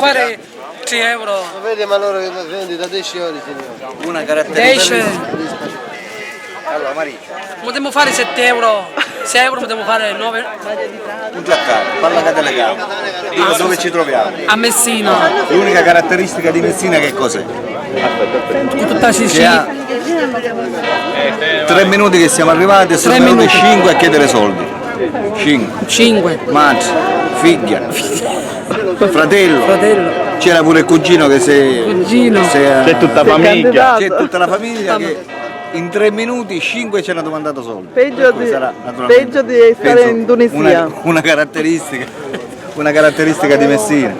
Fare 3 euro. Ma vedi, ma loro vendi da 10 euro, signore. Una caratteristica. 10. Allora Maria, Potremmo fare 7 euro. 6 euro potremmo fare 9 tu già parla che delle gambe. Dico dove ci troviamo. a Messina. L'unica caratteristica di Messina che cos'è? Con tutta Che Sicilia. ha 3 minuti che siamo arrivati e sono 3 venuti minuti. 5 a chiedere soldi. 5. 5. Madre, figlia, fratello. Fratello. C'era pure il cugino che se. Cugino. C'è tutta famiglia. C'è tutta la famiglia che in 3 minuti 5 ci hanno domandato soldi. Peggio Per cui di- sarà, naturalmente, peggio di stare penso, in Tunisia. Una caratteristica. Una caratteristica di Messina.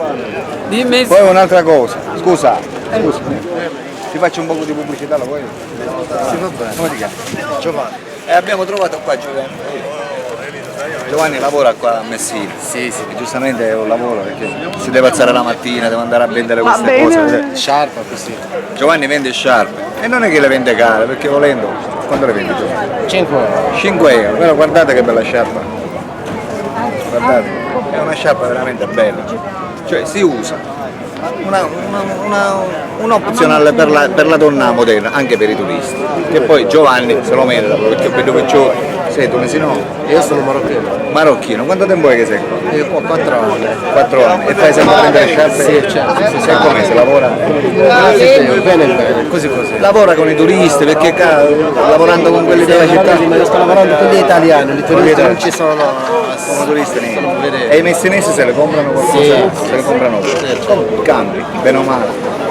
Di Messina. Poi un'altra cosa, scusa, ti faccio un po' di pubblicità, la vuoi? Sì, va bene. Come ti chiami? Giovanni. Abbiamo trovato qua Giovanni. Giovanni lavora qua a Messina. Sì, sì. Giustamente è un lavoro perché si deve alzare la mattina, deve andare a vendere Va queste bene. cose. Sciarpa così. Giovanni vende sciarpe e non è che le vende care, perché volendo, quando le vendi Giovanni? 5 euro. 5 euro, però guardate che bella sciarpa. Guardate, è una sciarpa veramente bella. Cioè si usa. Un opzionale per la donna moderna, anche per i turisti. Che poi Giovanni se lo merita, perché per dove c'ho. Sei tunisino? Io sono marocchino. Marocchino, quanto tempo è che sei qua? Io qua 4 anni. 4 anni. E fai sempre prendere sciarpe? Sì, certo. Sì, E come si lavora? bene, bene, così così. Lavora con i turisti, perché lavorando con quelli della città. Ma io sto lavorando con gli italiani, i turisti non ci sono. Sono turisti niente. Sono vedere. E i messinesi se le comprano qualcosa? Sì. Se le comprano come? Cambi, bene o male.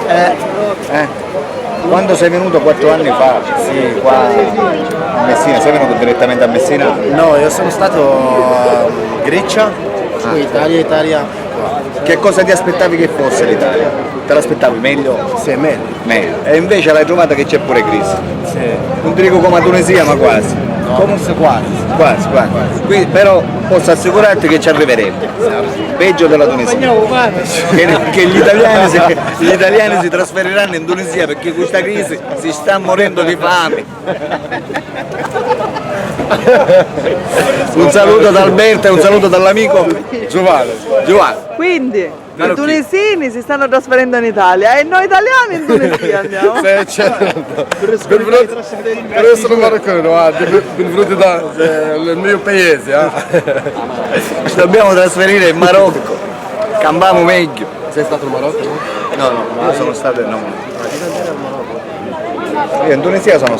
Eh? Quando sei venuto 4 anni fa, sì, qua a Messina, sei venuto direttamente a Messina? No, io sono stato a Grecia, poi Italia. Qua. Che cosa ti aspettavi che fosse l'Italia? Te l'aspettavi meglio? Sì, è meglio. Meglio. E invece l'hai trovata che c'è pure crisi. Sì. Non ti dico come a Tunisia, ma quasi. No, comunque quasi. Quasi. Qui, però posso assicurarti che ci arriveremo. Peggio della Tunisia. Che gli italiani si trasferiranno in Tunisia perché questa crisi si sta morendo di fame. Un saluto da Alberto e un saluto dall'amico Giovanni. Quindi i Marocchino. tunisini si stanno trasferendo in Italia e noi italiani in Tunisia andiamo. Certo. Io sono marocchino, benvenuti nel mio paese. Ci dobbiamo trasferire in Marocco. Cambiamo meglio. Sei stato in Marocco? No, io sono stato in Io in Tunisia sono stato.